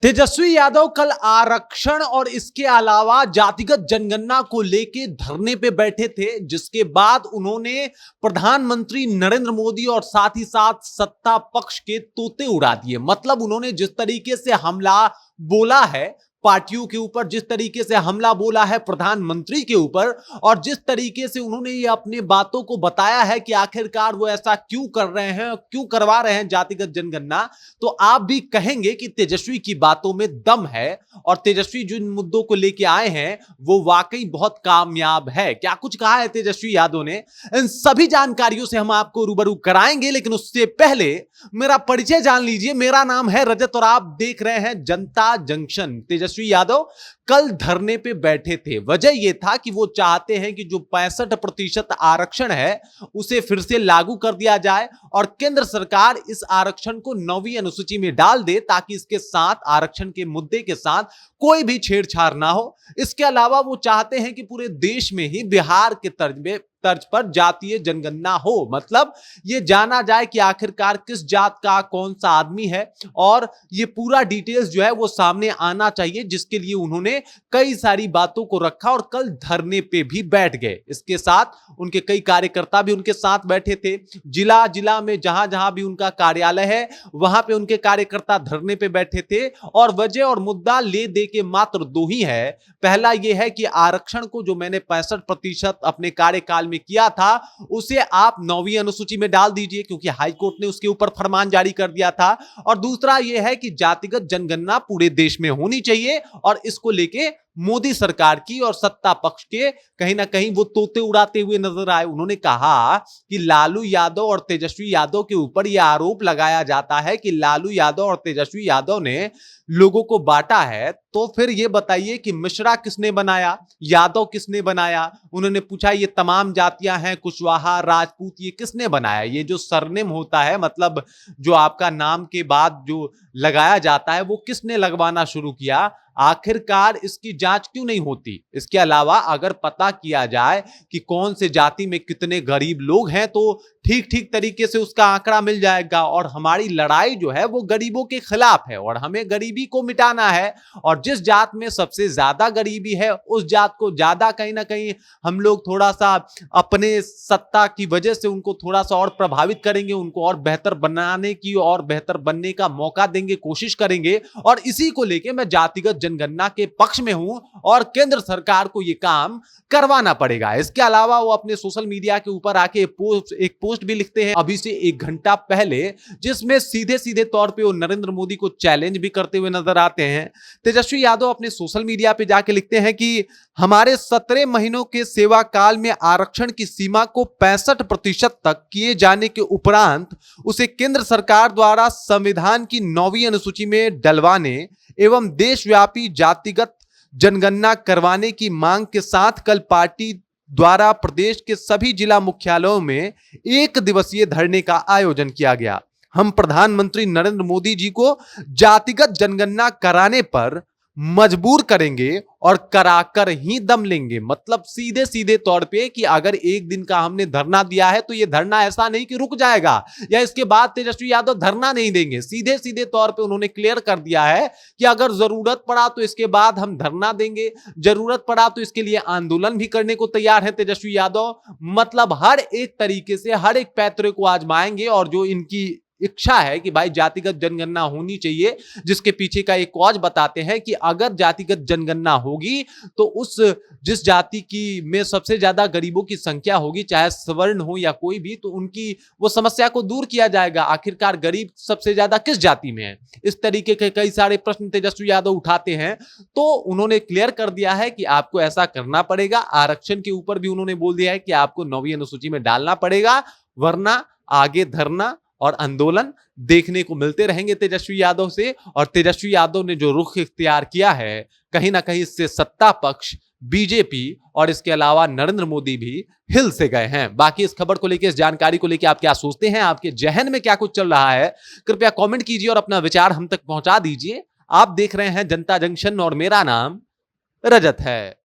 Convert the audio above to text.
तेजस्वी यादव कल आरक्षण और इसके अलावा जातिगत जनगणना को लेकर धरने पे बैठे थे, जिसके बाद उन्होंने प्रधानमंत्री नरेंद्र मोदी और साथ ही साथ सत्ता पक्ष के तोते उड़ा दिए। मतलब उन्होंने जिस तरीके से हमला बोला है पार्टियों के ऊपर, जिस तरीके से हमला बोला है प्रधानमंत्री के ऊपर, और जिस तरीके से उन्होंने ये अपनी बातों को बताया है कि आखिरकार वो ऐसा क्यों कर रहे हैं, क्यों करवा रहे हैं जातिगत जनगणना, तो आप भी कहेंगे कि तेजस्वी की बातों में दम है और तेजस्वी जिन मुद्दों को लेके आए हैं वो वाकई बहुत कामयाब है। क्या कुछ कहा है तेजस्वी यादव ने, इन सभी जानकारियों से हम आपको रूबरू कराएंगे। लेकिन उससे पहले मेरा परिचय जान लीजिए। मेरा नाम है रजत और आप देख रहे हैं जनता जंक्शन। तेजस्वी यादव कल धरने पे बैठे थे। वजह यह था कि वो चाहते हैं कि जो 65% आरक्षण है उसे फिर से लागू कर दिया जाए और केंद्र सरकार इस आरक्षण को 9वीं अनुसूची में डाल दे, ताकि इसके साथ आरक्षण के मुद्दे के साथ कोई भी छेड़छाड़ ना हो। इसके अलावा वो चाहते हैं कि पूरे देश में ही बिहार के तर्ज पर जातीय जनगणना हो। मतलब ये जाना जाए कि आखिरकार किस जात का कौन सा आदमी है, और ये पूरा डिटेल्स जो है वो सामने आना चाहिए, जिसके लिए उन्होंने कई सारी बातों को रखा और कल धरने पे भी बैठ गए। इसके साथ उनके कई कार्यकर्ता भी उनके साथ बैठे थे। जिला जिला में जहां जहां भी उनका कार्यालय है वहां पे उनके कार्यकर्ता धरने पे बैठे थे। और वजह और मुद्दा ले दे के मात्र दो ही है। पहला यह है कि आरक्षण को जो मैंने 65% अपने कार्यकाल में किया था उसे आप 9वीं अनुसूची में डाल दीजिए, क्योंकि हाईकोर्ट ने उसके ऊपर फरमान जारी कर दिया था। और दूसरा यह है कि जातिगत जनगणना पूरे देश में होनी चाहिए, और इसको लेके मोदी सरकार की और सत्ता पक्ष के कहीं ना कहीं वो तोते उड़ाते हुए नजर आए। उन्होंने कहा कि लालू यादव और तेजस्वी यादव के ऊपर यह आरोप लगाया जाता है कि लालू यादव और तेजस्वी यादव ने लोगों को बांटा है, तो फिर ये बताइए कि मिश्रा किसने बनाया, यादव किसने बनाया। उन्होंने पूछा ये तमाम जातियां हैं, कुशवाहा, राजपूत, ये किसने बनाया। ये जो सरनेम होता है, मतलब जो आपका नाम के बाद जो लगाया जाता है, वो किसने लगवाना शुरू किया। आखिरकार इसकी जांच क्यों नहीं होती। इसके अलावा अगर पता किया जाए कि कौन से जाति में कितने गरीब लोग हैं, तो ठीक ठीक तरीके से उसका आंकड़ा मिल जाएगा। और हमारी लड़ाई जो है वो गरीबों के खिलाफ है और हमें गरीबी को मिटाना है। और जिस जात में सबसे ज्यादा गरीबी है उस जात को ज्यादा कहीं ना कहीं हम लोग थोड़ा सा अपने सत्ता की वजह से उनको थोड़ा सा और प्रभावित करेंगे, उनको और बेहतर बनाने की और बेहतर बनने का मौका देंगे, कोशिश करेंगे। और इसी को लेके मैं जातिगत जनगणना के पक्ष में हूं और केंद्र सरकार को यह काम करवाना पड़ेगा। इसके अलावा वो अपने सोशल मीडिया के ऊपर आके एक पोस्ट भी लिखते हैं अभी से 1 घंटा पहले, जिसमें सीधे सीधे तौर पे वो नरेंद्र मोदी को चैलेंज भी करते हुए नजर आते हैं। तेजस्वी यादव अपने सोशल मीडिया पे जाके लिखते हैं कि हमारे 17 महीनों के सेवा काल में आरक्षण की सीमा को 65% तक किए जाने के उपरांत उसे केंद्र सरकार द्वारा संविधान की 9वीं अनुसूची में डलवाने एवं देशव्यापी जातिगत जनगणना करवाने की मांग के साथ कल पार्टी द्वारा प्रदेश के सभी जिला मुख्यालयों में 1 दिवसीय धरने का आयोजन किया गया। हम प्रधानमंत्री नरेंद्र मोदी जी को जातिगत जनगणना कराने पर मजबूर करेंगे और कराकर ही दम लेंगे। मतलब सीधे सीधे तौर पे कि अगर 1 दिन का हमने धरना दिया है तो ये धरना ऐसा नहीं कि रुक जाएगा या इसके बाद तेजस्वी यादव धरना नहीं देंगे। सीधे सीधे तौर पे उन्होंने क्लियर कर दिया है कि अगर जरूरत पड़ा तो इसके बाद हम धरना देंगे, जरूरत पड़ा तो इसके लिए आंदोलन भी करने को तैयार है तेजस्वी यादव। मतलब हर एक तरीके से हर एक पैतरे को आजमाएंगे और जो इनकी इच्छा है कि भाई जातिगत जनगणना होनी चाहिए, जिसके पीछे का एक कॉज बताते हैं कि अगर जातिगत जनगणना होगी तो उस जिस जाति की में सबसे ज्यादा गरीबों की संख्या होगी, चाहे सवर्ण हो या कोई भी, तो उनकी वो समस्या को दूर किया जाएगा। आखिरकार गरीब सबसे ज्यादा किस जाति में है, इस तरीके के कई सारे प्रश्न तेजस्वी यादव उठाते हैं। तो उन्होंने क्लियर कर दिया है कि आपको ऐसा करना पड़ेगा। आरक्षण के ऊपर भी उन्होंने बोल दिया है कि आपको 9वीं अनुसूची में डालना पड़ेगा, वरना आगे धरना और आंदोलन देखने को मिलते रहेंगे तेजस्वी यादव से। और तेजस्वी यादव ने जो रुख इख्तियार किया है, कहीं ना कहीं इससे सत्ता पक्ष, बीजेपी और इसके अलावा नरेंद्र मोदी भी हिल से गए हैं। बाकी इस खबर को लेकर, इस जानकारी को लेकर आप क्या सोचते हैं, आपके जहन में क्या कुछ चल रहा है, कृपया कमेंट कीजिए और अपना विचार हम तक पहुंचा दीजिए। आप देख रहे हैं जनता जंक्शन और मेरा नाम रजत है।